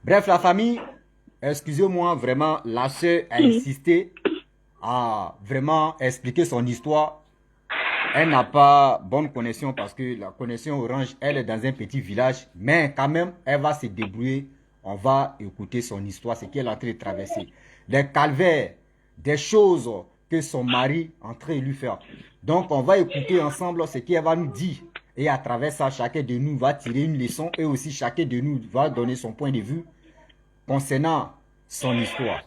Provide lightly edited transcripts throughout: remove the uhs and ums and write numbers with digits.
Bref, la famille, excusez-moi, vraiment, la sœur a insisté à vraiment expliquer son histoire. Elle n'a pas bonne connexion parce que la connexion Orange, elle est dans un petit village, mais quand même, elle va se débrouiller. On va écouter son histoire, ce qu'elle est en train de traverser. Des calvaires, des choses que son mari est en train de lui faire. Donc, on va écouter ensemble ce qu'elle va nous dire. Et à travers ça, chacun de nous va tirer une leçon et aussi chacun de nous va donner son point de vue concernant son histoire.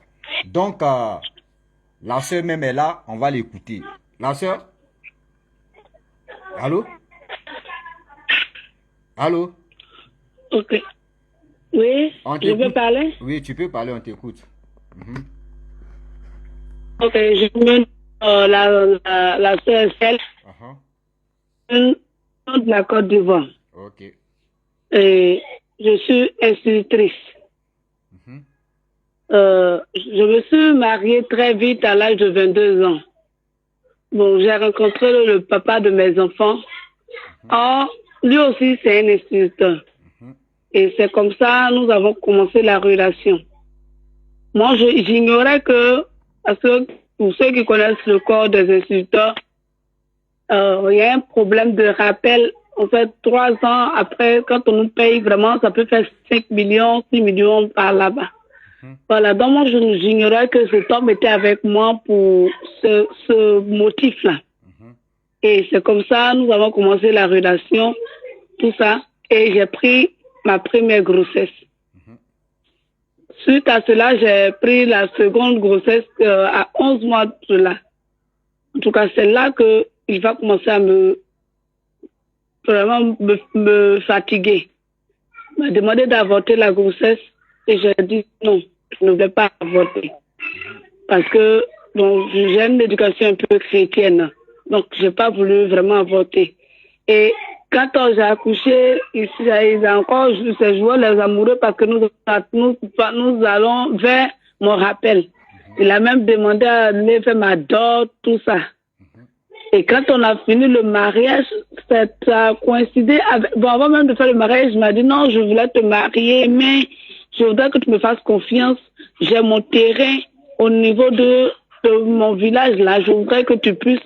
Donc, la soeur même est là, on va l'écouter. La soeur, allô? Allô? Ok. Oui, On je peux t'écoute? parler? Oui, tu peux parler, on t'écoute. Ok, je me la sœur Estelle, de la Côte d'Ivoire. Ok. Et je suis institutrice. Je me suis mariée très vite à l'âge de 22 ans. Bon, j'ai rencontré le papa de mes enfants. Or, lui aussi, c'est un instituteur. Et c'est comme ça, nous avons commencé la relation. Moi, j'ignorais que, parce que pour ceux qui connaissent le corps des instituteurs, il y a un problème de rappel. En fait, 3 ans après, quand on nous paye vraiment, ça peut faire 5 millions, 6 millions par là-bas. Voilà, donc moi, j'ignorais que cet homme était avec moi pour ce motif-là. Et c'est comme ça, nous avons commencé la relation, tout ça. Et j'ai pris ma première grossesse. Suite à cela, j'ai pris la seconde grossesse à 11 mois de cela. En tout cas, c'est là qu'il va commencer à vraiment me fatiguer. Il m'a demandé d'avorter la grossesse et j'ai dit non, je ne vais pas avorter. Parce que bon, j'ai une éducation un peu chrétienne. Donc, je n'ai pas voulu vraiment avorter. Et quand j'ai accouché, il y a encore ces jours les amoureux parce que nous allons vers mon rappel. Il a même demandé à aller faire ma dot, tout ça. Et quand on a fini le mariage, ça a coïncidé avec... Bon, avant même de faire le mariage, il m'a dit non, je voulais te marier, mais je voudrais que tu me fasses confiance. J'ai mon terrain au niveau de mon village là. Je voudrais que tu puisses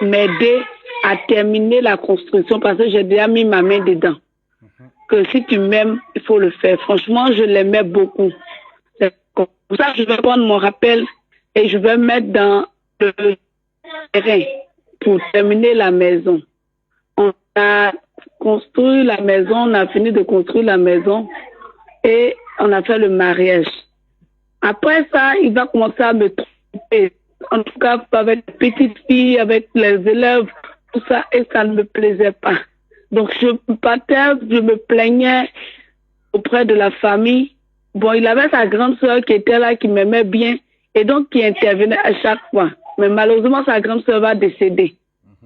m'aider à terminer la construction parce que j'ai déjà mis ma main dedans. Que si tu m'aimes, il faut le faire. Franchement, je l'aimais beaucoup. C'est pour ça que je vais prendre mon rappel et je vais mettre dans le terrain pour terminer la maison. On a construit la maison, on a fini de construire la maison et on a fait le mariage. Après ça, il va commencer à me tromper. En tout cas, avec les petites filles, avec les élèves, tout ça, et ça ne me plaisait pas. Donc, je me plaignais auprès de la famille. Bon, il avait sa grande sœur qui était là, qui m'aimait bien, et donc qui intervenait à chaque fois. Mais malheureusement, sa grande sœur va décéder.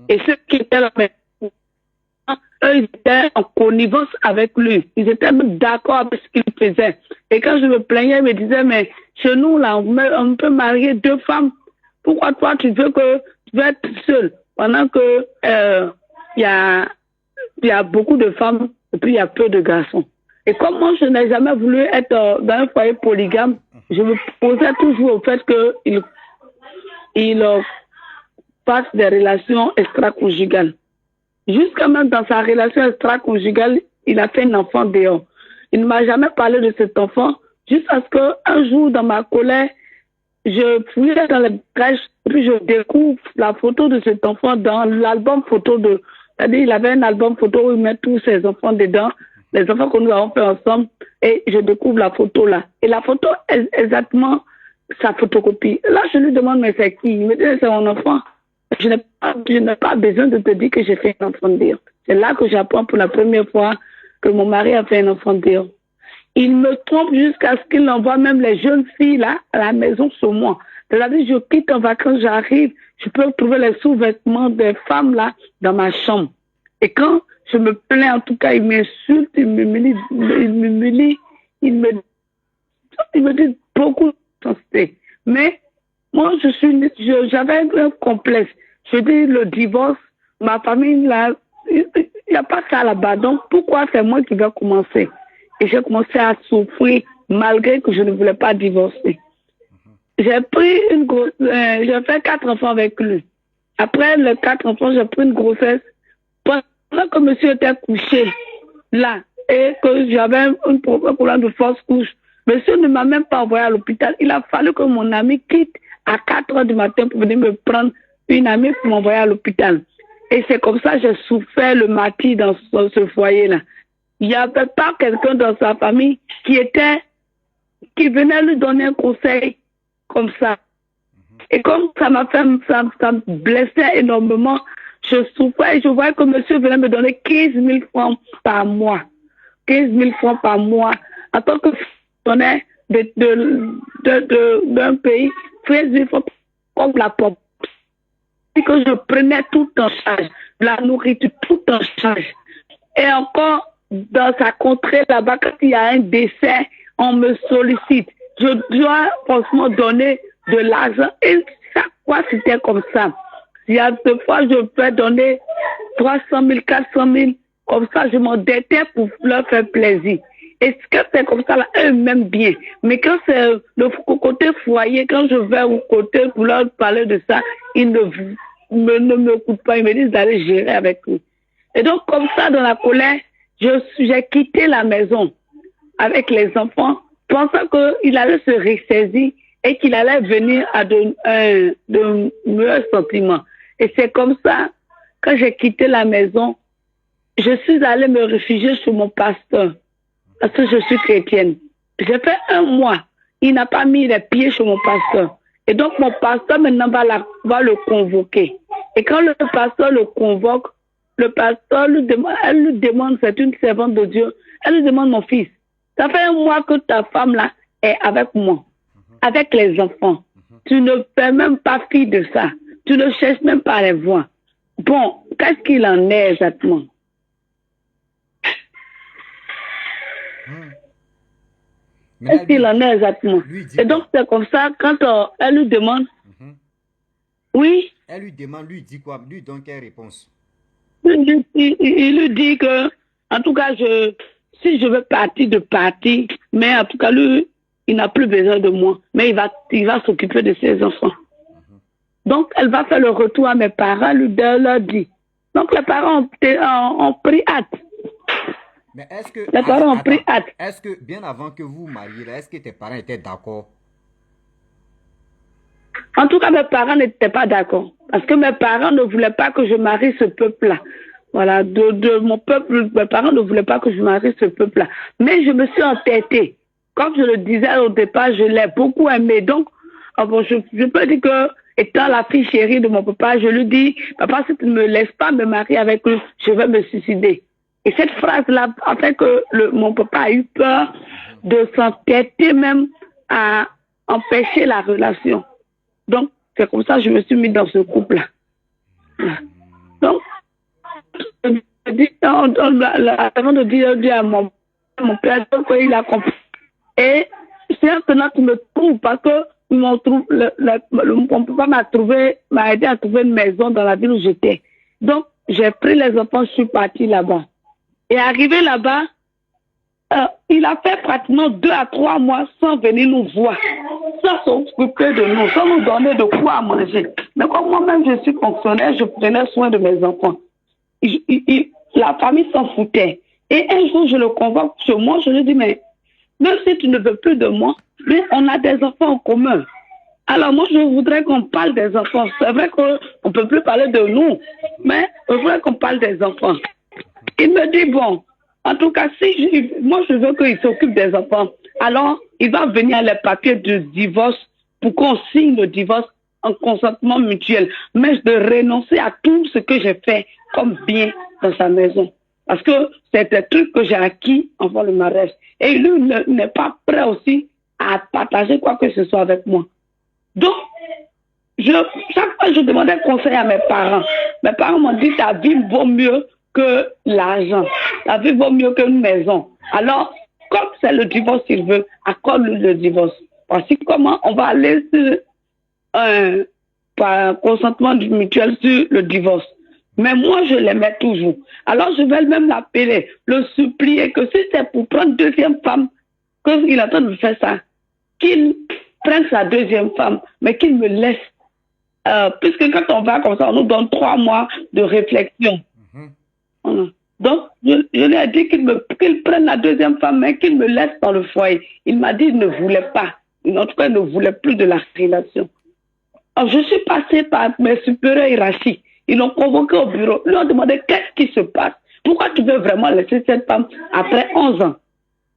Et ceux qui étaient là, eux, ils étaient en connivence avec lui. Ils étaient même d'accord avec ce qu'il faisait. Et quand je me plaignais, ils me disaient, mais chez nous, là, on peut marier 2 femmes. Pourquoi toi, tu veux être seule? Pendant que il y a beaucoup de femmes et puis il y a peu de garçons. Et comme moi, je n'ai jamais voulu être dans un foyer polygame, je me posais toujours au fait qu'il fasse des relations extra-conjugales. Jusqu'à même dans sa relation extra-conjugale, il a fait un enfant dehors. Il ne m'a jamais parlé de cet enfant, jusqu'à ce qu'un jour, dans ma colère, je fouillais dans les crèches, puis je découvre la photo de cet enfant dans l'album photo c'est-à-dire, il avait un album photo où il met tous ses enfants dedans, les enfants que nous avons fait ensemble, et je découvre la photo là. Et la photo est exactement sa photocopie. Là, je lui demande, mais c'est qui? Il me dit, c'est mon enfant. Je n'ai pas besoin de te dire que j'ai fait un enfant dehors. C'est là que j'apprends pour la première fois que mon mari a fait un enfant dehors. Il me trompe jusqu'à ce qu'il envoie même les jeunes filles là à la maison sur moi. C'est-à-dire, je quitte en vacances, j'arrive, je peux trouver les sous-vêtements des femmes là dans ma chambre. Et quand je me plains, en tout cas, il m'insulte, il m'humilie, il me dit beaucoup de sensé. Mais moi, j'avais un complexe. Je dis le divorce, ma famille là, il n'y a pas ça là-bas. Donc pourquoi c'est moi qui vais commencer? Et j'ai commencé à souffrir malgré que je ne voulais pas divorcer. J'ai fait 4 enfants avec lui. Après les 4 enfants, j'ai pris une grossesse. Pendant que monsieur était couché là et que j'avais un problème de fausse couche, monsieur ne m'a même pas envoyé à l'hôpital. Il a fallu que mon ami quitte à 4 heures du matin pour venir me prendre une amie pour m'envoyer à l'hôpital. Et c'est comme ça que j'ai souffert le martyre dans ce foyer-là. Il n'y avait pas quelqu'un dans sa famille qui venait lui donner un conseil comme ça. Et comme ça m'a fait, ça me blessait énormément, je souffrais et je voyais que monsieur venait me donner 15 000 francs par mois. 15 000 francs par mois. En tant que fonctionnaire d'un pays, 15 000 francs comme la pomme. Et que je prenais tout en charge, la nourriture, tout en charge. Et encore, dans sa contrée là-bas, quand il y a un décès, on me sollicite. Je dois forcément donner de l'argent. Et chaque fois, c'était comme ça. Il y a deux fois, je peux donner 300 000, 400 000. Comme ça, je m'endettais pour leur faire plaisir. Et ce que c'est comme ça, là, eux m'aiment bien. Mais quand c'est le côté foyer, quand je vais au côté pour leur parler de ça, ils ne m'écoutent pas. Ils me disent d'aller gérer avec eux. Et donc, comme ça, dans la colère, j'ai quitté la maison avec les enfants, pensant qu'il allait se ressaisir et qu'il allait venir à de meilleurs sentiments. Et c'est comme ça, quand j'ai quitté la maison, je suis allée me réfugier chez mon pasteur, parce que je suis chrétienne. J'ai fait 1 mois, il n'a pas mis les pieds chez mon pasteur. Et donc mon pasteur maintenant va le convoquer. Et quand le pasteur le convoque, le pasteur elle lui demande, c'est une servante de Dieu, elle lui demande, mon fils, ça fait 1 mois que ta femme là est avec moi, avec les enfants. Tu ne fais même pas fi de ça. Tu ne cherches même pas à les voir. Bon, qu'est-ce qu'il en est exactement? Qu'est-ce qu'il en est exactement? Et donc c'est comme ça, quand elle lui demande, oui. Elle lui demande, lui dit quoi? Lui donne quelle réponse? Il lui dit que, en tout cas, si je veux partir, mais en tout cas, lui, il n'a plus besoin de moi, mais il va s'occuper de ses enfants. Donc, elle va faire le retour à mes parents, leur dit. Donc, les parents ont pris hâte. Mais est-ce que... Les parents ont pris hâte. Est-ce que, bien avant que vous mariez, est-ce que tes parents étaient d'accord? En tout cas, mes parents n'étaient pas d'accord. Parce que mes parents ne voulaient pas que je marie ce peuple-là. Voilà, de mon peuple, mes parents ne voulaient pas que je marie ce peuple-là. Mais je me suis entêtée. Comme je le disais au départ, je l'ai beaucoup aimé. Donc, je peux dire que, étant la fille chérie de mon papa, je lui dis, papa, si tu ne me laisses pas me marier avec lui, je vais me suicider. Et cette phrase-là a fait que mon papa a eu peur de s'entêter même à empêcher la relation. Donc, c'est comme ça que je me suis mise dans ce couple-là. Donc, avant de dire à mon père qu'il a compris. Et c'est maintenant qu'il me trouve parce que mon papa m'a aidé à trouver une maison dans la ville où j'étais. Donc, j'ai pris les enfants, je suis partie là-bas. Et arrivé là-bas, il a fait pratiquement 2 à 3 mois sans venir nous voir, sans s'occuper de nous, sans nous donner de quoi à manger. Mais comme moi-même je suis fonctionnaire, je prenais soin de mes enfants. La famille s'en foutait. Et un jour, je le convoque chez moi, je lui dis, mais même si tu ne veux plus de moi, mais on a des enfants en commun. Alors moi, je voudrais qu'on parle des enfants. C'est vrai qu'on ne peut plus parler de nous, mais je voudrais qu'on parle des enfants. Il me dit, bon, en tout cas, moi je veux qu'il s'occupe des enfants, alors il va venir les papiers de divorce pour qu'on signe le divorce en consentement mutuel. Mais de renoncer à tout ce que j'ai fait comme bien dans sa maison. Parce que c'est des trucs que j'ai acquis avant le mariage. Et lui n'est pas prêt aussi à partager quoi que ce soit avec moi. Donc, chaque fois je demandais conseil à mes parents. Mes parents m'ont dit, ta vie vaut mieux que l'argent. La vie vaut mieux qu'une maison. Alors, comme c'est le divorce qu'il veut, accorde-lui le divorce. Voici comment on va aller par consentement mutuel sur le divorce. Mais moi, je l'aimais toujours. Alors, je vais même l'appeler, le supplier que si c'est pour prendre 2e femme, qu'il est en train de me faire ça, qu'il prenne sa deuxième femme, mais qu'il me laisse. Puisque quand on va comme ça, on nous donne 3 mois de réflexion. Donc, je lui ai dit qu'il prenne la deuxième femme, mais qu'il me laisse dans le foyer. Il m'a dit qu'il ne voulait pas. En tout cas, il ne voulait plus de la relation. Alors, je suis passée par mes supérieurs hiérarchiques. Ils l'ont convoqué au bureau. Ils lui ont demandé qu'est-ce qui se passe. Pourquoi tu veux vraiment laisser cette femme après 11 ans?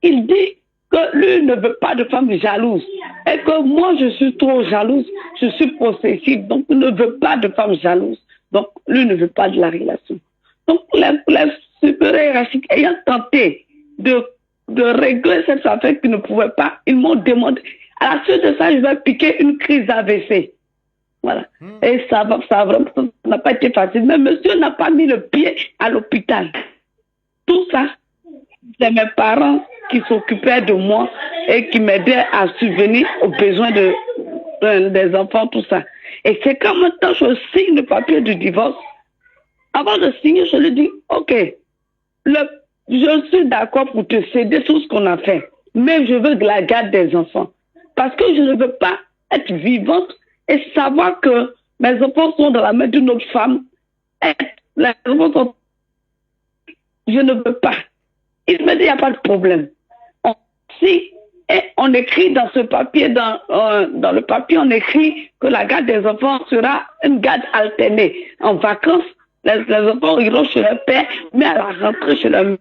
Il dit que lui ne veut pas de femme jalouse. Et que moi, je suis trop jalouse. Je suis possessive. Donc, il ne veut pas de femme jalouse. Donc, lui ne veut pas de la relation. Donc, les supérieurs hiérarchiques ayant tenté de régler cette affaire qu'ils ne pouvaient pas, ils m'ont demandé. À la suite de ça, je vais piquer une crise AVC. Voilà. Et ça n'a pas été facile. Mais monsieur n'a pas mis le pied à l'hôpital. Tout ça, c'est mes parents qui s'occupaient de moi et qui m'aidaient à subvenir aux besoins des enfants, tout ça. Et c'est quand maintenant je signe le papier du divorce. Avant de signer, je lui dis, OK, je suis d'accord pour te céder tout ce qu'on a fait, mais je veux la garde des enfants. Parce que je ne veux pas être vivante et savoir que mes enfants sont dans la main d'une autre femme. Les enfants sont... Je ne veux pas. Il me dit, il n'y a pas de problème. On écrit dans ce papier, dans le papier, on écrit que la garde des enfants sera une garde alternée. En vacances, les enfants iront chez leur père, mais à la rentrée chez leur mère.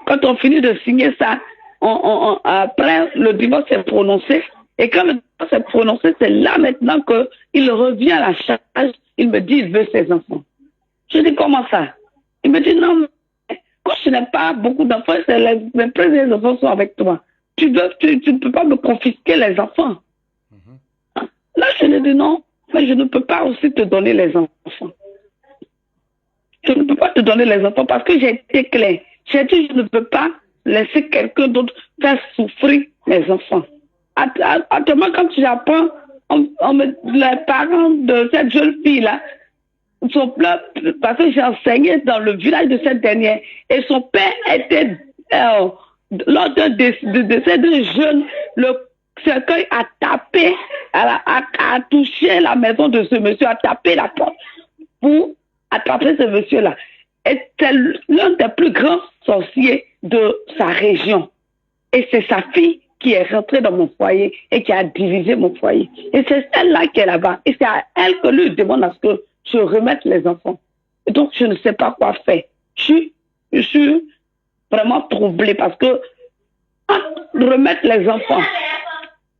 Quand on finit de signer ça, après, le divorce est prononcé. Et quand le divorce est prononcé, c'est là maintenant qu'il revient à la charge. Il me dit, il veut ses enfants. Je dis, comment ça? Il me dit, non, quand je n'ai pas beaucoup d'enfants, mes premiers enfants sont avec toi. Tu ne peux pas me confisquer les enfants. Là, je lui dis, non, mais je ne peux pas aussi te donner les enfants. Je ne peux pas te donner les enfants parce que j'ai été clair. J'ai dit, je ne peux pas laisser quelqu'un d'autre faire souffrir mes enfants. Actuellement, quand j'apprends, les parents de cette jeune fille-là sont pleins parce que j'ai enseigné dans le village de cette dernière et son père était, lors de ces deux jeunes, le cercueil a tapé, a touché la maison de ce monsieur, a tapé la porte pour attraper ce monsieur-là. Et c'est l'un des plus grands sorciers de sa région. Et c'est sa fille qui est rentrée dans mon foyer et qui a divisé mon foyer. Et c'est celle-là qui est là-bas. Et c'est à elle que lui demande à ce que je remette les enfants. Et donc, je ne sais pas quoi faire. Je suis vraiment troublée parce que remettre les enfants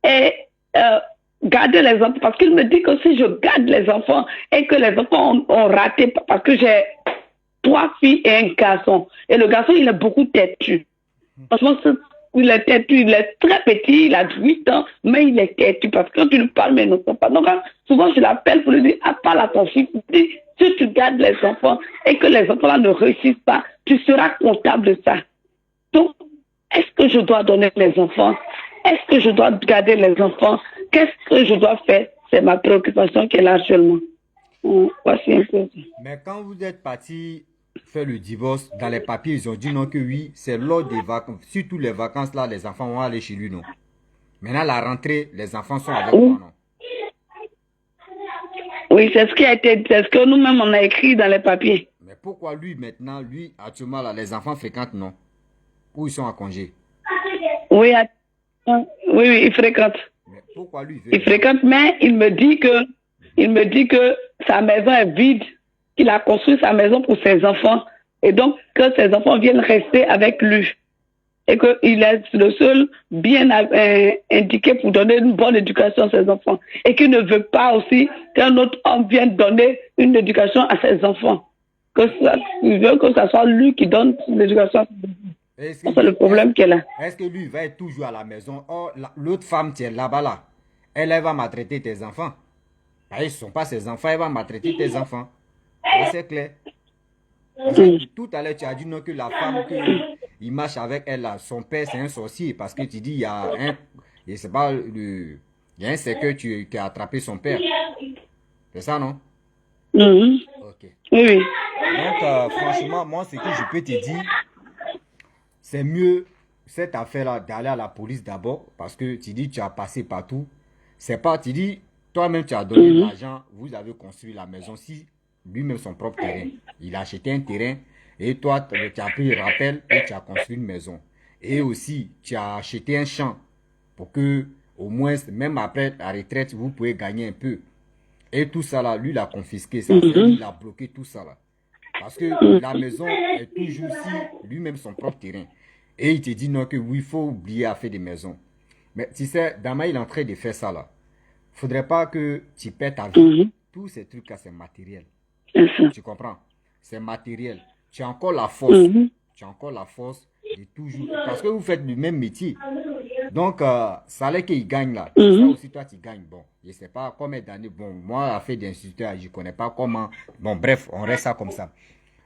et garder les enfants, parce qu'il me dit que si je garde les enfants et que les enfants ont raté, parce que j'ai 3 filles et un garçon, et le garçon, il est beaucoup têtu. Franchement, il est têtu, il est très petit, il a 8 ans, mais il est têtu, parce que quand tu lui parles, mais il ne comprend pas. Donc, souvent, je l'appelle pour lui dire, parle à ton fils, si tu gardes les enfants et que les enfants-là ne réussissent pas, tu seras comptable de ça. Donc, est-ce que je dois donner les enfants? Est-ce que je dois garder les enfants? Qu'est-ce que je dois faire? C'est ma préoccupation qui est là actuellement. Voici un peu. Mais quand vous êtes parti faire le divorce, dans les papiers, ils ont dit non que oui, c'est lors des vacances, surtout les vacances là, les enfants vont aller chez lui, non. Maintenant, la rentrée, les enfants sont avec toi, non. Oui, c'est ce qui a été, c'est ce que nous-mêmes on a écrit dans les papiers. Mais pourquoi lui maintenant, lui actuellement là, les enfants fréquentent, non? Ou ils sont en congé? Oui, oui, il fréquente. Mais pourquoi lui il fréquente, mais il me dit que sa maison est vide, qu'il a construit sa maison pour ses enfants, et donc que ses enfants viennent rester avec lui. Et qu'il est le seul bien indiqué pour donner une bonne éducation à ses enfants. Et qu'il ne veut pas aussi qu'un autre homme vienne donner une éducation à ses enfants. Il veut que ce soit lui qui donne l'éducation à ses enfants. C'est le problème qu'il a. Est-ce que lui va être toujours à la maison? Oh, l'autre femme, tiens, là-bas, là. Elle va maltraiter tes enfants. Ils ne sont pas ses enfants, elle va maltraiter tes enfants. Et c'est clair. Tout à l'heure, tu as dit non, que la femme qu'il marche avec elle, là, son père, c'est un sorcier. Parce que tu dis, il y a un. Et c'est pas il y a un cercueil qui a attrapé son père. C'est ça, non? Ok. Oui. Donc, franchement, moi, ce que je peux te dire, c'est mieux, cette affaire-là, d'aller à la police d'abord, parce que tu dis tu as passé partout. C'est pas, tu dis, toi-même tu as donné l'argent, vous avez construit la maison, si lui-même son propre terrain. Il a acheté un terrain et toi, tu as pris le rappel et tu as construit une maison. Et aussi, tu as acheté un champ pour que, au moins, même après la retraite, vous pouvez gagner un peu. Et tout ça là, lui, il a confisqué ça. Il a bloqué tout ça là. Parce que la maison est toujours si lui-même son propre terrain. Et il te dit non, que oui, il faut oublier à faire des maisons. Mais tu sais, Dama, il est en train de faire ça là. Faudrait pas que tu perds ta vie. Tous ces trucs-là, c'est matériel. Tu comprends? C'est matériel. Tu as encore la force. Tu as encore la force de toujours. Parce que vous faites le même métier. Donc, ça allait qu'il gagne là. Ça aussi, toi, tu gagnes. Bon, je ne sais pas combien d'années. Bon, moi, à faire d'instituteur, je ne connais pas comment. Bon, bref, on reste ça comme ça.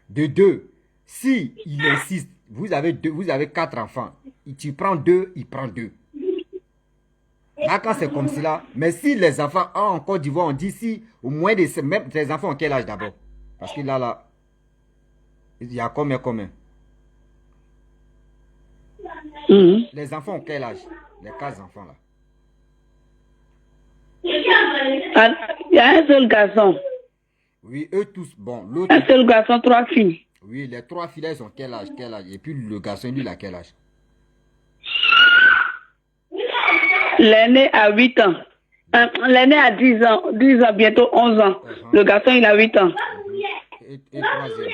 De deux, si il insiste, vous avez 4 enfants. Tu prends 2, il prend 2. Là, quand c'est comme cela, mais si les enfants en Côte d'Ivoire, on dit si au moins même tes enfants ont quel âge d'abord? Parce que là, il y a combien? Les enfants ont quel âge? Les 4 enfants là. Il y a un seul garçon. Oui, eux tous. Bon, l'autre. Un seul garçon, 3 filles. Oui, les 3 filles, elles ont quel âge? Et puis le garçon, lui, il a quel âge? L'aîné a 8 ans. L'aîné a 10 ans, bientôt 11 ans. Le garçon, il a 8 ans. Et troisième?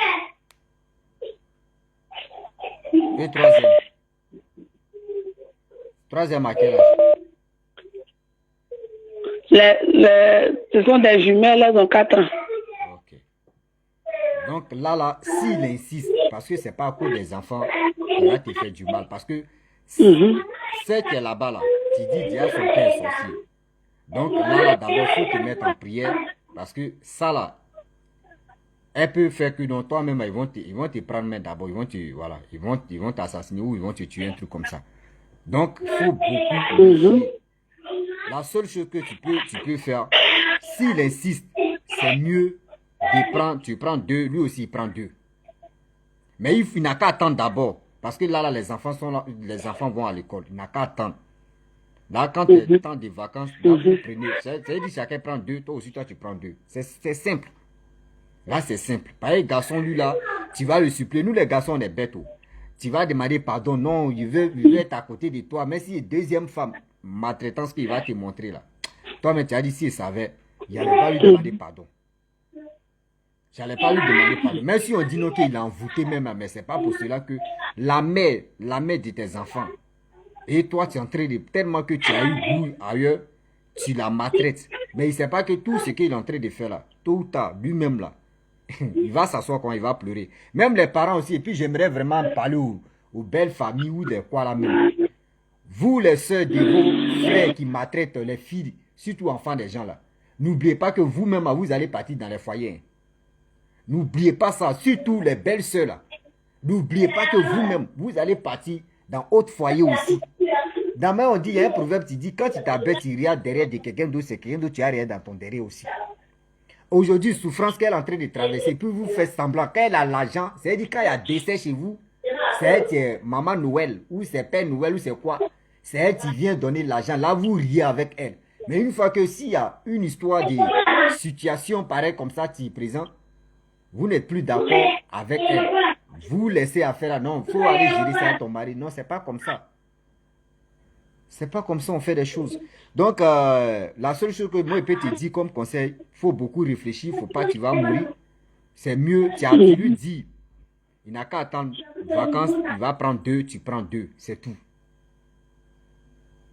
Et troisième? Troisième à quel âge? Ce sont des jumelles, elles ont 4 ans. Ok. Donc là, s'il insiste, parce que c'est pas à cause des enfants qu'il va te faire du mal, parce que c'est qui est là-bas, là, tu dis déjà son père est sorcier. Donc là, d'abord, il faut te mettre en prière, parce que ça là, elle peut faire que dans toi-même, ils vont te prendre main d'abord, ils vont t'assassiner ou ils vont te tuer, un truc comme ça. Donc, il faut beaucoup. La seule chose que tu peux faire, s'il insiste, c'est mieux de prendre, tu prends 2, lui aussi il prend 2. Mais il n'a qu'à attendre d'abord. Parce que là, les enfants sont là, les enfants vont à l'école. Il n'a qu'à attendre. Là, quand tu es le temps des vacances, là, vous prenez. C'est-à-dire chacun prend 2, toi aussi, toi, tu prends 2. C'est simple. Là, c'est simple. Pareil, garçon, lui, là, tu vas le suppléer. Nous, les garçons, on est bêtes. Tu vas demander pardon. Non, il veut être à côté de toi. Mais si deuxième femme, maltraitance qu'il va te montrer là. Toi, mais tu as dit, s'il savait, il n'allait pas lui demander pardon. J'allais pas lui demander pardon. Même si on dit non qu'il a envoûté même, mais c'est pas pour cela que la mère de tes enfants, et toi, tu es en train de, tellement que tu as eu goût ailleurs, tu la maltraites. Mais il ne sait pas que tout ce qu'il est en train de faire là, tôt ou tard, lui-même là, il va s'asseoir quand il va pleurer. Même les parents aussi. Et puis j'aimerais vraiment parler aux belles familles ou des quoi là même. Vous les soeurs de vos frères qui maltraitent les filles, surtout enfants des gens là, n'oubliez pas que vous-même vous allez partir dans les foyers. N'oubliez pas ça, surtout les belles soeurs là. N'oubliez pas que vous-même, vous allez partir dans d'autres foyers aussi. Dans même on dit, il y a un proverbe qui dit, quand tu t'abaisses, tu regardes derrière de quelqu'un d'autre, c'est quelqu'un d'autre, tu as rien dans ton derrière aussi. Aujourd'hui, souffrance qu'elle est en train de traverser, puis vous faites semblant, quand elle a l'argent, c'est-à-dire quand il y a décès chez vous, c'est maman Noël, ou c'est père Noël, ou c'est quoi, c'est elle qui vient donner l'argent, là vous riez avec elle. Mais une fois que s'il y a une histoire de situation pareille comme ça qui est présente, vous n'êtes plus d'accord avec elle. Vous laissez affaire là, non, il faut aller gérer ça à ton mari. Non, c'est pas comme ça. C'est pas comme ça on fait des choses. Donc, la seule chose que moi je peux te dire comme conseil, il faut beaucoup réfléchir, il ne faut pas que tu vas mourir. C'est mieux, tu lui dis, il n'a qu'à attendre les vacances, il va prendre 2, tu prends 2, c'est tout.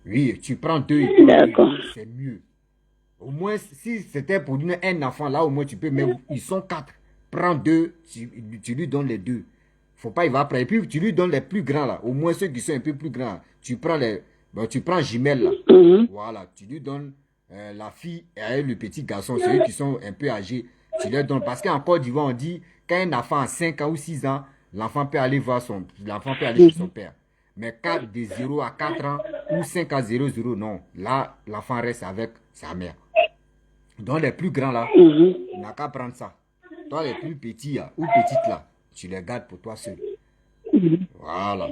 Oui, tu prends 2, il prend 2, c'est mieux. Au moins, si c'était pour donner un enfant, là au moins tu peux, mais ils sont 4. Prends 2, tu lui donnes les 2. Faut pas, il va prendre. Et puis tu lui donnes les plus grands là. Au moins ceux qui sont un peu plus grands. Tu prends jumelles là. Voilà, tu lui donnes la fille et le petit garçon, ceux qui sont un peu âgés. Tu leur donnes. Parce qu'en Côte d'Ivoire, on dit, quand un enfant a 5 ans ou 6 ans, l'enfant peut aller chez son père. Mais de 0 à 4 ans ou 5 à 0, non. Là, l'enfant reste avec sa mère. Donc les plus grands là, il n'a qu'à prendre ça. Toi, les plus petits là, ou petites là, tu les gardes pour toi seul. Voilà.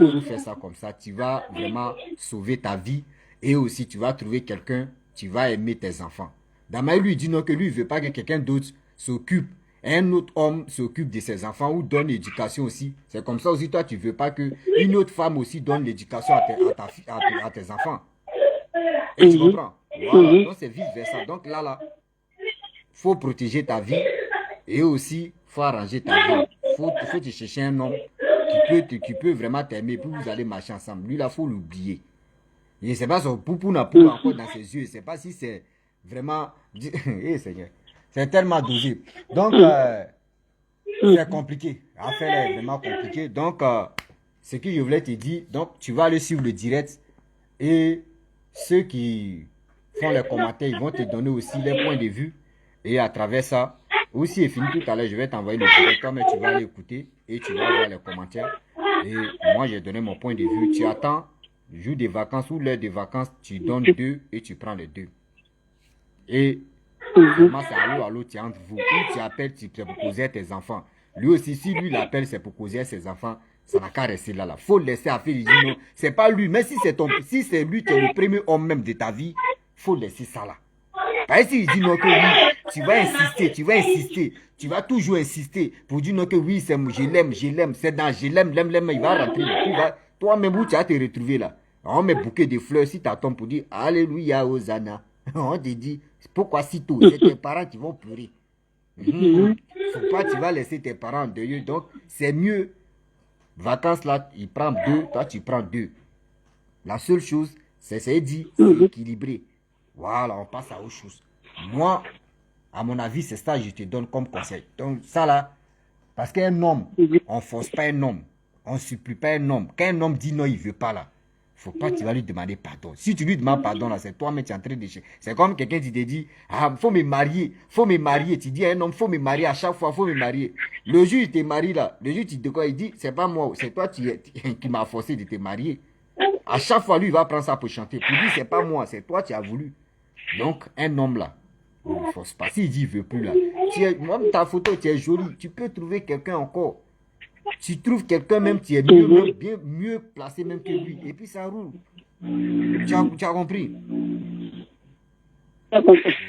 Il faut faire ça comme ça. Tu vas vraiment sauver ta vie. Et aussi, tu vas trouver quelqu'un, tu vas aimer tes enfants. Damaï lui dit non, que lui, il ne veut pas que quelqu'un d'autre s'occupe. Un autre homme s'occupe de ses enfants ou donne l'éducation aussi. C'est comme ça aussi, toi, tu ne veux pas qu'une autre femme aussi donne l'éducation à tes enfants. Et tu comprends? Voilà. Donc, c'est vice-versa. Donc, là, faut protéger ta vie et aussi, faut arranger ta vie. Faut te chercher un homme qui peut vraiment t'aimer, puis vous allez marcher ensemble. Lui, là, faut l'oublier. Je ne sais pas son poupou n'a pas encore dans ses yeux. Je ne sais pas si c'est vraiment... Eh, Seigneur. C'est tellement dosé. Donc, c'est compliqué. L'affaire est vraiment compliquée. Donc, ce que je voulais te dire, donc, tu vas aller suivre le direct et ceux qui font les commentaires, ils vont te donner aussi les points de vue. Et à travers ça, aussi, c'est fini tout à l'heure, je vais t'envoyer le direct, mais tu vas aller écouter et tu vas voir les commentaires. Et moi, j'ai donné mon point de vue. Tu attends, jour des vacances ou l'heure des vacances, tu donnes 2 et tu prends les 2. Et vraiment, c'est allô, tu es entre vous. Ou tu appelles, c'est pour causer à tes enfants. Lui aussi, si lui l'appelle, c'est pour causer à ses enfants. Ça n'a qu'à rester là. Faut le laisser à faire. Il dit non, c'est pas lui. Mais si c'est lui qui est le premier homme même de ta vie, faut laisser ça là. Parce que s'il dit non que oui, tu vas insister. Tu vas toujours insister pour dire non que oui, c'est je l'aime. C'est dans je l'aime, il va rentrer. Toi-même, où tu vas te retrouver là. On met bouquet de fleurs si tu attends pour dire Alléluia, Hosanna. On te dit, pourquoi si tôt? C'est tes parents qui vont pleurer. Faut pas, tu vas laisser tes parents en deuil. Donc, c'est mieux. Vacances là, il prend 2, toi tu prends 2. La seule chose, c'est équilibré. Voilà, on passe à autre chose. Moi, à mon avis, c'est ça que je te donne comme conseil. Donc, ça là, parce qu'un homme, on ne force pas un homme. On ne supplie pas un homme. Quand un homme dit non, il ne veut pas là. Faut pas que tu vas lui demander pardon. Si tu lui demandes pardon, là, c'est toi-même qui es en train de... C'est comme quelqu'un qui te dit, ah, faut me marier. Tu dis à un homme, faut me marier à chaque fois, faut me marier. Le jour, il te marie là. Le jour, tu te quoi, il dit, c'est pas moi, c'est toi qui m'as forcé de te marier. À chaque fois, lui, il va prendre ça pour chanter. Pour dire, c'est pas moi, c'est toi qui as voulu. Donc, un homme là, on ne force pas. S'il dit, il veut plus là. Même ta photo, tu es jolie. Tu peux trouver quelqu'un encore. Tu trouves quelqu'un même qui est mieux placé même que lui. Et puis ça roule. Tu as compris?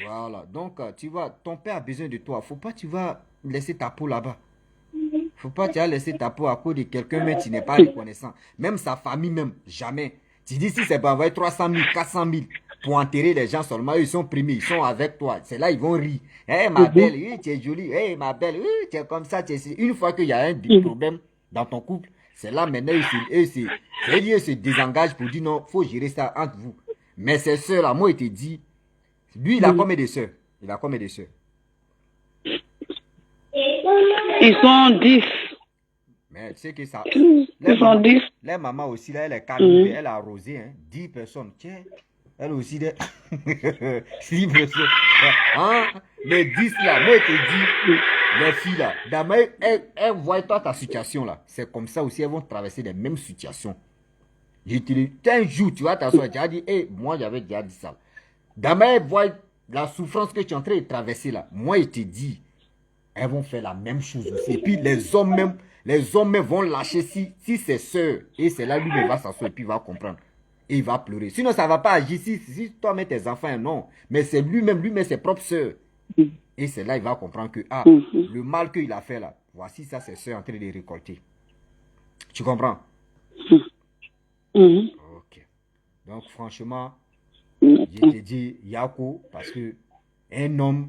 Voilà. Donc, tu vois, ton père a besoin de toi. Faut pas tu vas laisser ta peau là-bas. Faut pas tu vas laisser ta peau à cause de quelqu'un mais tu n'es pas reconnaissant. Même sa famille même, jamais. Tu dis si c'est pas envoyer 300 000, 400 000 pour enterrer les gens seulement, ils sont primés, ils sont avec toi. C'est là ils vont rire. Hé ma belle, oui, tu es jolie. Hé ma belle, oui, tu es comme ça. Une fois qu'il y a un problème dans ton couple, c'est là maintenant ils se désengagent pour dire non, faut gérer ça entre vous. Mais ces soeurs là, moi il te dit, lui il a combien de soeurs? Il a combien de soeurs? Ils sont 10. Mais tu sais que ça... Ils sont 10. Les mamans aussi, là, elle est calme, elle a arrosé, hein, 10 personnes. Tiens, elle aussi, 6 personnes. Hein? Les 10 là, moi, je te dis, les filles là, d'abord, elles voient toi ta situation là. C'est comme ça aussi, elles vont traverser les mêmes situations. Je te dis, un jour, tu vas t'asseoir, tu as dit, hey, moi, j'avais déjà dit ça. D'abord, elles voient la souffrance que tu es en train de traverser là. Moi, je te dis, elles vont faire la même chose aussi. Et puis, les hommes même vont lâcher si c'est sœur. Et c'est là, lui-même va s'asseoir et puis il va comprendre. Et il va pleurer. Sinon, ça ne va pas agir si toi mets tes enfants, non. Mais c'est lui-même ses propres sœurs. Et c'est là, il va comprendre que, le mal qu'il a fait là, voici ça, c'est sœur en train de récolter. Tu comprends? Ok. Donc, franchement, je te dis, Yako, parce que un homme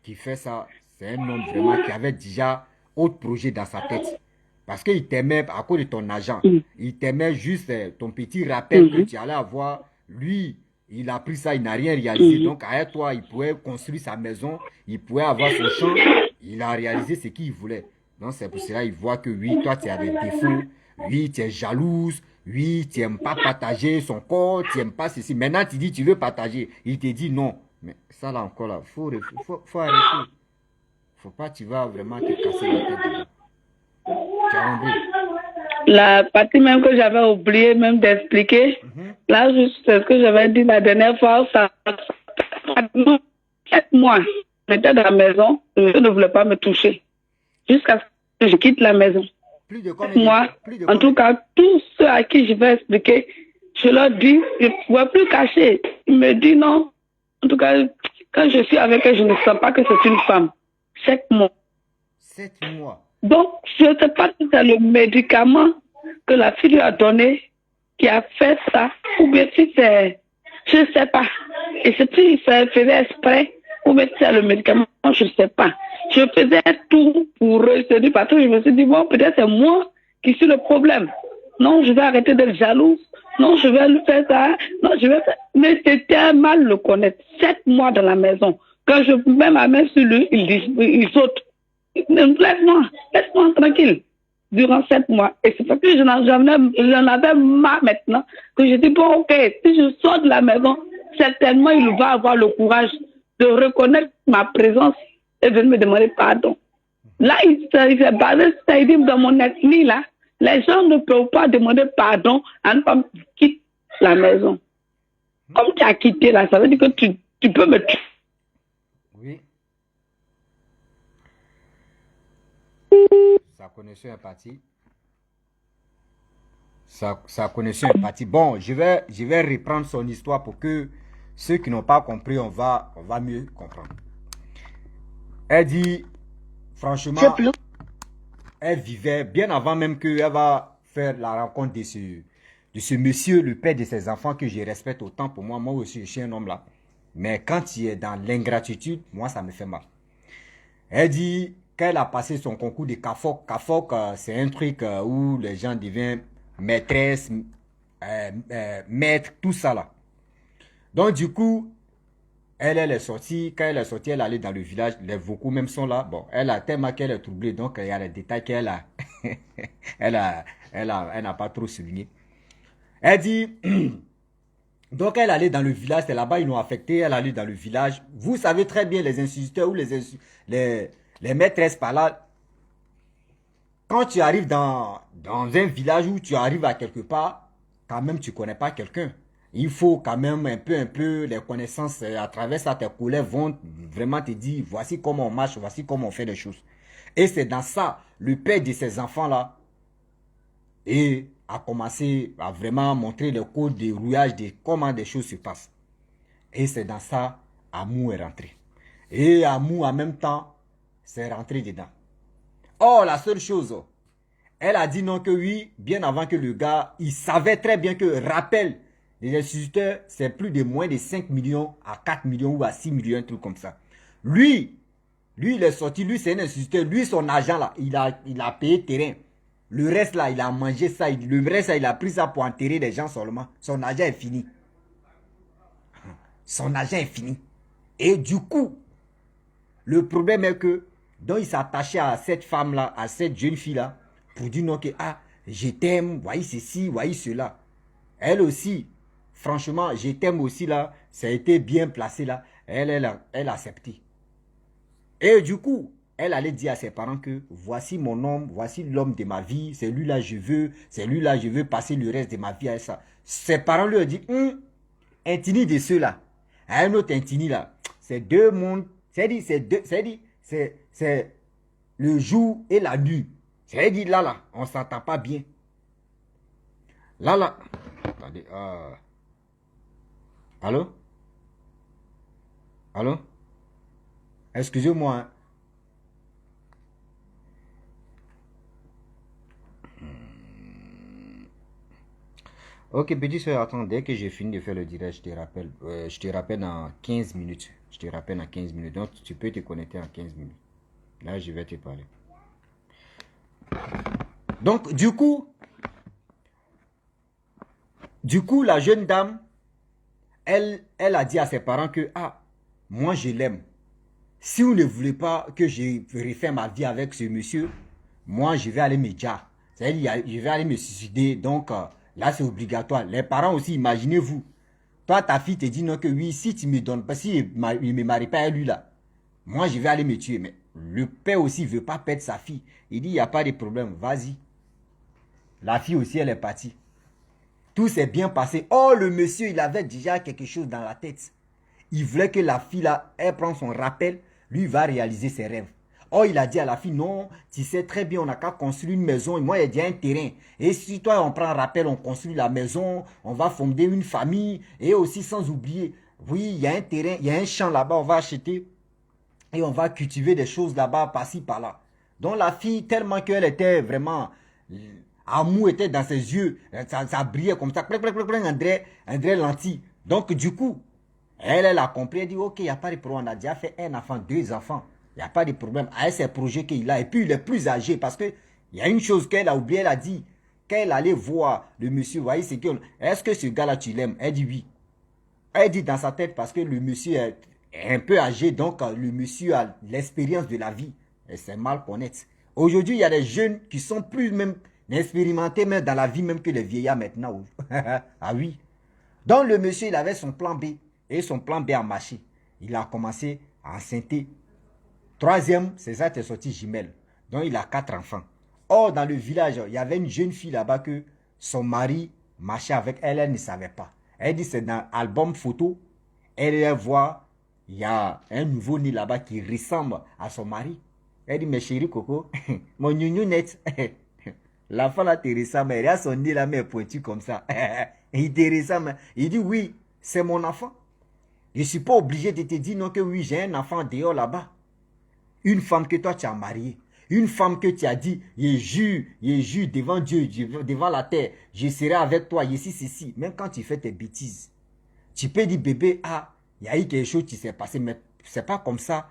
qui fait ça, c'est un homme vraiment qui avait déjà autre projet dans sa tête. Parce qu'il t'aimait à cause de ton argent. Il t'aimait juste ton petit rappel que tu allais avoir. Lui, il a pris ça, il n'a rien réalisé. Donc, avec toi, il pouvait construire sa maison, il pouvait avoir son champ. Il a réalisé ce qu'il voulait. Donc, c'est pour cela qu'il voit que oui, toi, tu as des défauts. Oui, tu es jalouse. Oui, tu n'aimes pas partager son corps. Tu n'aimes pas ceci. Maintenant, tu dis tu veux partager. Il te dit non. Mais ça, là encore, là, faut arrêter. Faut pas, tu vas vraiment te casser la tête dedans. Tu as compris? La partie même que j'avais oublié même d'expliquer, là, juste c'est ce que j'avais dit la dernière fois, ça 7 mois. J'étais dans la maison, je ne voulais pas me toucher. Jusqu'à ce que je quitte la maison. Plus de combien Moi, plus de en tout cas, tous ceux à qui je vais expliquer, je leur dis, je ne pouvais plus cacher. Ils me disent non. En tout cas, quand je suis avec elle, je ne sens pas que c'est une femme. 7 mois. 7 mois. Donc, je ne sais pas si c'est le médicament que la fille lui a donné qui a fait ça, ou bien si c'est, je ne sais pas. Et c'est si ça faisait exprès, ou bien si c'est le médicament, je ne sais pas. Je faisais tout pour eux, parce que je me suis dit, bon, peut-être c'est moi qui suis le problème. Non, je vais arrêter d'être jalouse. Non, je vais lui faire ça. Non, je vais faire. Mais c'était mal le connaître. 7 mois dans la maison. Quand je mets ma main sur lui, il saute. Laisse-moi tranquille. Durant 7 mois. Et c'est parce que j'en avais marre maintenant que je dis, bon, ok, si je sors de la maison, certainement il va avoir le courage de reconnaître ma présence et de me demander pardon. Là, il s'est basé sur ça, il dit, dans mon ethnie, là, les gens ne peuvent pas demander pardon à une femme qui quitte la maison. Comme tu as quitté là, ça veut dire que tu peux me tuer. Oui. Sa connexion est partie. Sa connexion est partie. Bon, je vais reprendre son histoire pour que ceux qui n'ont pas compris, on va mieux comprendre. Elle dit, franchement, elle vivait bien avant même qu'elle va faire la rencontre de ce monsieur, le père de ses enfants, que je respecte autant pour moi. Moi aussi, je suis un homme là. Mais quand il est dans l'ingratitude, moi, ça me fait mal. Elle dit qu'elle a passé son concours de CAFOC. CAFOC, c'est un truc où les gens deviennent maîtresse, maître, tout ça là. Donc, du coup, elle est sortie. Quand elle est sortie, elle allait dans le village. Les vocaux même sont là. Bon, elle a tellement qu'elle est troublée. Donc, il y a les détails qu'elle a. elle n'a pas trop souligné. Elle dit, donc elle allait dans le village. C'est là-bas, ils l'ont affecté. Elle allait dans le village. Vous savez très bien, les instituteurs ou les maîtresses par là. Quand tu arrives dans un village où tu arrives à quelque part, quand même, tu ne connais pas quelqu'un. Il faut quand même un peu les connaissances à travers ça. Tes collègues vont vraiment te dire, voici comment on marche, voici comment on fait les choses. Et c'est dans ça, le père de ces enfants-là a commencé à vraiment montrer le code de rouillage de comment des choses se passent. Et c'est dans ça, Amou est rentré. Et Amou, en même temps, s'est rentré dedans. Oh, la seule chose, elle a dit non que oui, bien avant que le gars, il savait très bien que rappel, les instituteurs, c'est plus de moins de 5 millions à 4 millions ou à 6 millions, un truc comme ça. Lui, il est sorti, lui c'est un instituteur, lui son argent là, il a payé terrain. Le reste là, il a mangé ça, le reste là, il a pris ça pour enterrer les gens seulement. Son argent est fini. Son argent est fini. Et du coup, le problème est que, donc il s'attachait à cette femme-là, à cette jeune fille-là, pour dire non que, ah, je t'aime, voyez ceci, voyez cela. Elle aussi, franchement, je t'aime aussi là, ça a été bien placé là, elle a accepté. Et du coup, elle allait dire à ses parents que, voici mon homme, voici l'homme de ma vie, c'est lui là je veux passer le reste de ma vie à ça. Ses parents lui ont dit, intini de ceux-là, un autre intini là, c'est deux mondes. C'est le jour et la nuit. C'est-à-dire là, on ne s'entend pas bien. Là. Attendez. Allô? Allô? Excusez-moi. Hein. Ok, petit soeur, attends, dès que j'ai fini de faire le direct, je te rappelle. Je te rappelle dans 15 minutes. Je te rappelle dans 15 minutes. Donc, tu peux te connecter en 15 minutes. Là, je vais te parler. Donc, du coup, la jeune dame, elle a dit à ses parents que, ah, moi, je l'aime. Si vous ne voulez pas que je refais ma vie avec ce monsieur, moi, je vais aller me dire. C'est-à-dire, je vais aller me suicider. Donc, là, c'est obligatoire. Les parents aussi, imaginez-vous. Toi, ta fille te dit non que oui, si tu me donnes pas, si il ne me marie pas à lui là, moi, je vais aller me tuer. Mais le père aussi ne veut pas perdre sa fille. Il dit, il n'y a pas de problème, vas-y. La fille aussi, elle est partie. Tout s'est bien passé. Oh, le monsieur, il avait déjà quelque chose dans la tête. Il voulait que la fille là, elle prenne son rappel. Lui, il va réaliser ses rêves. Oh, il a dit à la fille, non, tu sais très bien, on n'a qu'à construire une maison. Et moi, il y a un terrain. Et si toi, on prend un rappel, on construit la maison, on va fonder une famille. Et aussi, sans oublier, oui, il y a un terrain, il y a un champ là-bas, on va acheter. Et on va cultiver des choses là-bas, par-ci, par-là. Donc la fille, tellement qu'elle était vraiment... Amour était dans ses yeux. Ça brillait comme ça. André lentille. Donc du coup, elle a compris. Elle dit, ok, il n'y a pas de problème. On a déjà fait un enfant, deux enfants. Il n'y a pas de problème. Avec ces projets qu'il a. Et puis il est plus âgé. Parce que il y a une chose qu'elle a oublié. Elle a dit, qu'elle allait voir le monsieur. Vous voyez, c'est que, est-ce que ce gars-là, tu l'aimes? Elle dit oui. Elle dit dans sa tête parce que le monsieur est un peu âgé, donc le monsieur a l'expérience de la vie. Et c'est mal connaître. Aujourd'hui, il y a des jeunes qui sont plus même expérimentés même dans la vie même que les vieillards maintenant. Ah oui. Donc le monsieur, il avait son plan B. Et son plan B a marché. Il a commencé à enceinter. Troisième, c'est ça, t'es sorti jumelle. Donc il a 4 enfants. Or, dans le village, il y avait une jeune fille là-bas que son mari marchait avec elle, elle ne savait pas. Elle dit c'est dans l'album photo, elle voit, il y a un nouveau-né là-bas qui ressemble à son mari. Elle dit, mais chérie Coco, mon gnou net, l'enfant là te ressemble, elle a son nez là, mais pointu comme ça. Il te ressemble. Il dit, oui, c'est mon enfant. Je ne suis pas obligé de te dire non que oui, j'ai un enfant dehors là-bas. Une femme que toi tu as mariée. Une femme que tu as dit, je jure devant Dieu, devant la terre, je serai avec toi, ici, ceci. Même quand tu fais tes bêtises, tu peux dire, bébé, ah, il y a eu quelque chose qui s'est passé, mais c'est pas comme ça.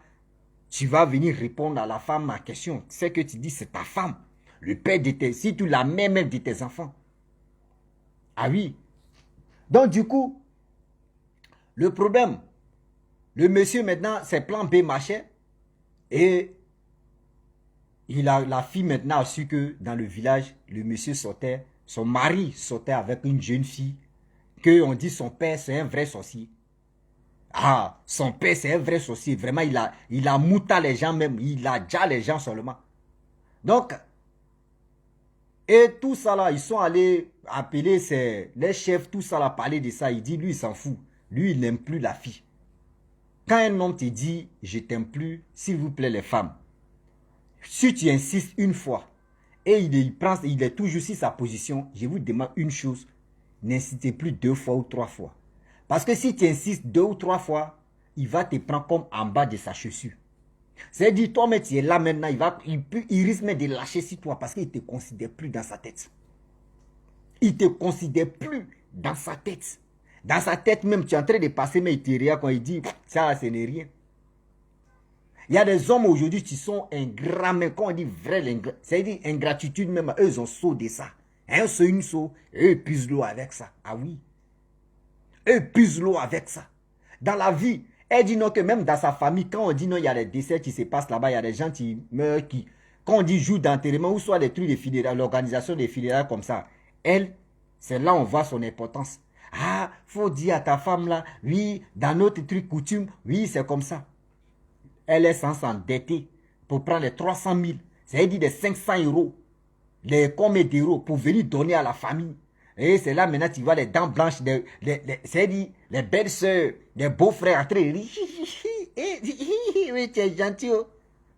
Tu vas venir répondre à la femme à question. C'est que tu dis, c'est ta femme. Le père de tes, si tu la mets même de tes enfants. Ah oui. Donc du coup, le problème, le monsieur maintenant, ses plans B marchaient et la fille maintenant a su que dans le village, le monsieur sortait, son mari sortait avec une jeune fille, que on dit son père c'est un vrai sorcier. Ah, son père c'est un vrai sorcier. Vraiment, il a mouta les gens même, il a déjà les gens seulement. Donc, et tout ça là, ils sont allés appeler les chefs, tout ça là, parler de ça. Il dit, lui il s'en fout. Lui il n'aime plus la fille. Quand un homme te dit, je t'aime plus, s'il vous plaît les femmes, si tu insistes une fois et il est toujours sur sa position, je vous demande une chose, n'insistez plus 2 fois ou 3 fois. Parce que si tu insistes 2 ou 3 fois, il va te prendre comme en bas de sa chaussure. C'est-à-dire, toi, mais tu es là maintenant, il risque même de lâcher sur toi parce qu'il ne te considère plus dans sa tête. Il ne te considère plus dans sa tête. Dans sa tête même, tu es en train de passer, mais il te regarde quand il dit, ça, ce n'est rien. Il y a des hommes aujourd'hui qui sont ingrats, mais quand on dit vrai, c'est-à-dire ingratitude même, eux, ils ont saut de ça. Un saut, une saut, eux, ils puisent l'eau avec ça. Ah oui. Eux, ils puisent l'eau avec ça. Dans la vie, elle dit non que même dans sa famille, quand on dit non, il y a des décès qui se passent là-bas, il y a des gens qui meurent, quand on dit jour d'enterrement, ou soit les trucs de funérailles, l'organisation des funérailles comme ça, elle, c'est là on voit son importance. Ah, faut dire à ta femme là, oui, dans notre truc coutume, oui, c'est comme ça. Elle est sans s'endetter pour prendre les 300 000, c'est-à-dire des 500 euros, les combien d'euros pour venir donner à la famille. Et c'est là maintenant tu vois les dents blanches, c'est-à-dire les belles soeurs, les beaux-frères en train de rire. Oui, tu es gentil.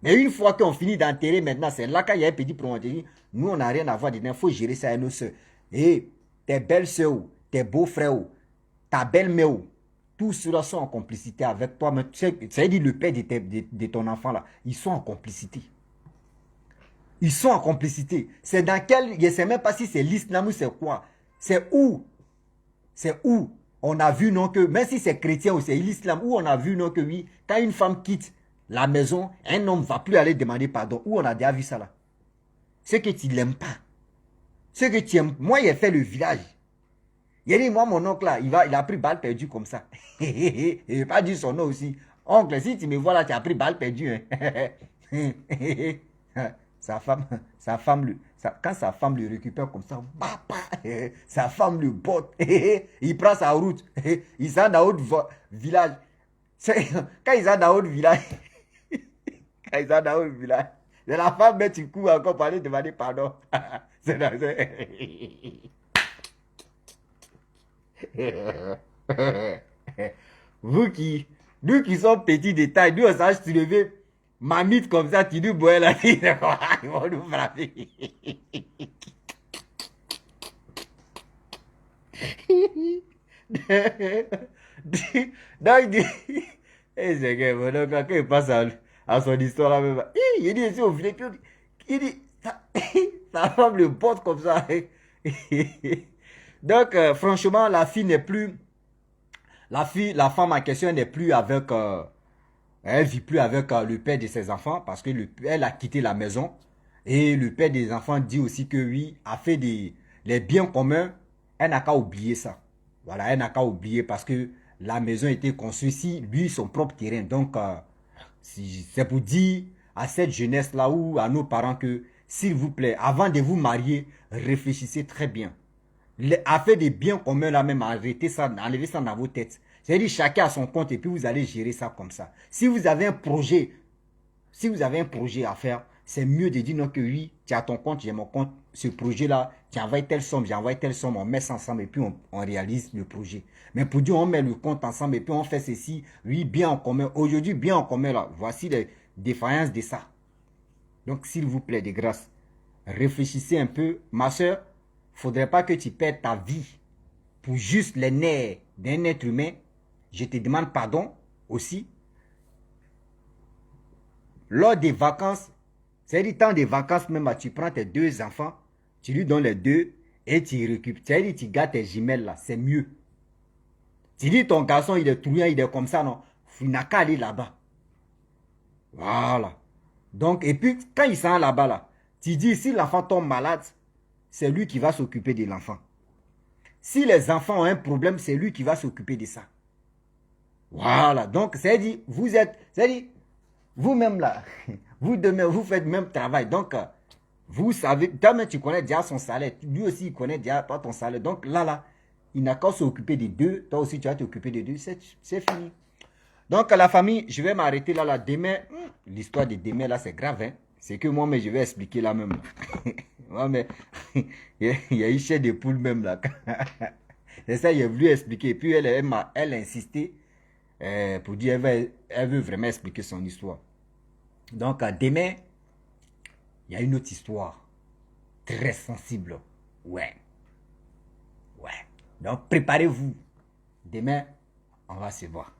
Mais une fois qu'on finit d'enterrer maintenant, c'est là qu'il y a un petit problème. Nous, on n'a rien à voir dedans, il faut gérer ça à nos soeurs. Et tes belles soeurs, tes beaux-frères, ta belle-mère, tous ceux-là sont en complicité avec toi. C'est-à-dire le père de ton enfant là, ils sont en complicité. Ils sont en complicité. C'est dans quel, je ne sais même pas si c'est l'islam ou c'est quoi. C'est où on a vu non que, même si c'est chrétien ou c'est l'islam, où on a vu non que oui, quand une femme quitte la maison, un homme ne va plus aller demander pardon. Où on a déjà vu ça là. C'est que tu ne l'aimes pas. Ce que tu aimes. Moi, j'ai fait le village. Il dit, moi, mon oncle là, il a pris balle perdue comme ça. Il n'a pas dit son nom aussi. Oncle, si tu me vois là, tu as pris balle perdue. Hein. Quand sa femme le récupère comme ça, sa femme le botte, il prend sa route, il s'en dans l'autre village. Quand ils sont dans l'autre village, c'est la femme, mais tu cours encore pour aller demander pardon. C'est dans nous qui sommes petits de taille, nous on sache se lever mamite comme ça, tu dis, ouais, là, ils vont nous frapper. Donc, et c'est que, bon, quand il passe à son histoire là même, il dit, c'est au Philippines, il dit, sa femme le porte comme ça. Donc, franchement, la fille n'est plus, la femme en question n'est plus avec, elle vit plus avec le père de ses enfants parce que elle a quitté la maison. Et le père des enfants dit aussi que oui, a fait les biens communs, elle n'a qu'à oublier ça. Voilà, elle n'a qu'à oublier parce que la maison a été construite si lui, son propre terrain. Donc, c'est pour dire à cette jeunesse-là ou à nos parents que, s'il vous plaît, avant de vous marier, réfléchissez très bien. Affaire des biens communs là même, arrêtez ça, enlevez ça dans vos têtes. C'est-à-dire chacun a son compte et puis vous allez gérer ça comme ça. Si vous avez un projet, à faire, c'est mieux de dire non que oui, tu as ton compte, j'ai mon compte, ce projet-là, tu envoies telle somme, j'ai envoyé telle somme, on met ça ensemble et puis on réalise le projet. Mais pour dire on met le compte ensemble et puis on fait ceci, oui, bien en commun. Aujourd'hui, bien en commun là, voici les défaillances de ça. Donc s'il vous plaît, de grâce, réfléchissez un peu. Ma soeur, faudrait pas que tu perdes ta vie pour juste les nerfs d'un être humain. Je te demande pardon aussi. Lors des vacances, c'est-à-dire temps des vacances même, tu prends tes deux enfants, tu lui donnes les deux et tu récupères. C'est-à-dire tu gardes tes jumelles là, c'est mieux. Tu dis ton garçon il est trouillant, il est comme ça, non. Il n'a qu'à aller là-bas. Voilà. Donc, et puis quand il s'en là-bas là, tu dis si l'enfant tombe malade, c'est lui qui va s'occuper de l'enfant. Si les enfants ont un problème, c'est lui qui va s'occuper de ça. Voilà. Donc, c'est-à-dire, c'est-à-dire, vous-même là, vous demain, vous faites le même travail. Donc, vous savez, toi-même tu connais déjà son salaire. Lui aussi, il connaît déjà toi ton salaire. Donc là, il n'a qu'à s'occuper des deux. Toi aussi, tu vas t'occuper des deux. C'est fini. Donc, la famille, je vais m'arrêter là. Demain, l'histoire de demain, là, c'est grave. Hein? C'est que moi, mais je vais expliquer là même. Moi, mais il y a une chaîne de poules même là. C'est ça, il a voulu expliquer. Et puis, elle a insisté pour dire elle veut vraiment expliquer son histoire. Donc, demain, il y a une autre histoire très sensible. Ouais. Donc, préparez-vous. Demain, on va se voir.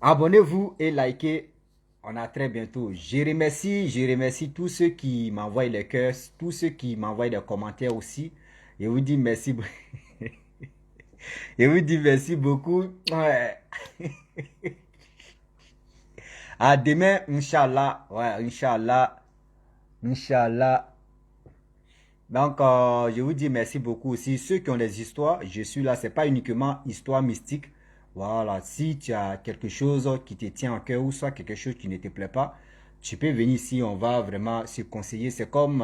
Abonnez-vous et likez. On a très bientôt. Je remercie tous ceux qui m'envoient les cœurs, tous ceux qui m'envoient des commentaires aussi. Je vous dis merci. Je vous dis merci beaucoup. Ouais. À demain, Inch'Allah. Ouais, Inch'Allah. Donc, je vous dis merci beaucoup aussi. Ceux qui ont des histoires, je suis là. C'est pas uniquement histoire mystique. Voilà. Si tu as quelque chose qui te tient en cœur ou soit quelque chose qui ne te plaît pas, tu peux venir ici. On va vraiment se conseiller. C'est comme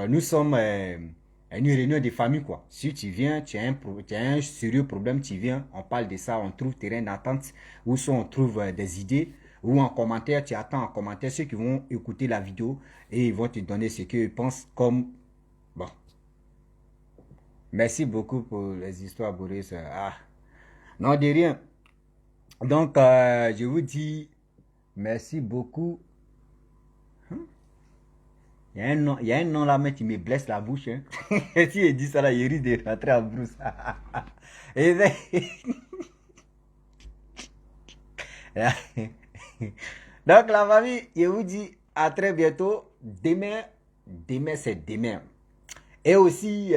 nous sommes une réunion de famille, quoi. Si tu viens, tu as un sérieux problème, tu viens, on parle de ça, on trouve terrain d'attente, ou soit on trouve des idées, ou en commentaire, tu attends en commentaire ceux qui vont écouter la vidéo et ils vont te donner ce qu'ils pensent comme... Bon. Merci beaucoup pour les histoires, Boris. Ah. Non, de rien. Donc, je vous dis merci beaucoup. Il y a un nom là, mais tu me blesses la bouche. Hein. Si il dit ça là, il risque de rentrer en brousse. Et donc, la famille, je vous dis à très bientôt. Demain c'est demain. Et aussi,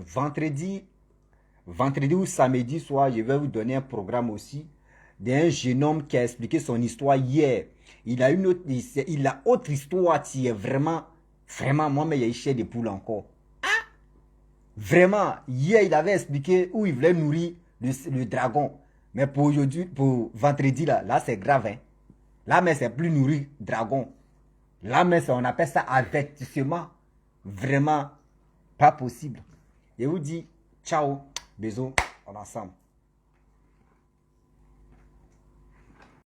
vendredi ou samedi soir, je vais vous donner un programme aussi d'un jeune homme qui a expliqué son histoire hier. Il a autre histoire qui est vraiment, moi, mais il y a une chair de poule encore. Vraiment, hier, il avait expliqué où il voulait nourrir le dragon. Mais pour aujourd'hui, pour vendredi, là c'est grave. Hein. Là, mais c'est plus nourrir dragon. Là, mais on appelle ça avertissement. Vraiment pas possible. Je vous dis, ciao, bisous, on est ensemble.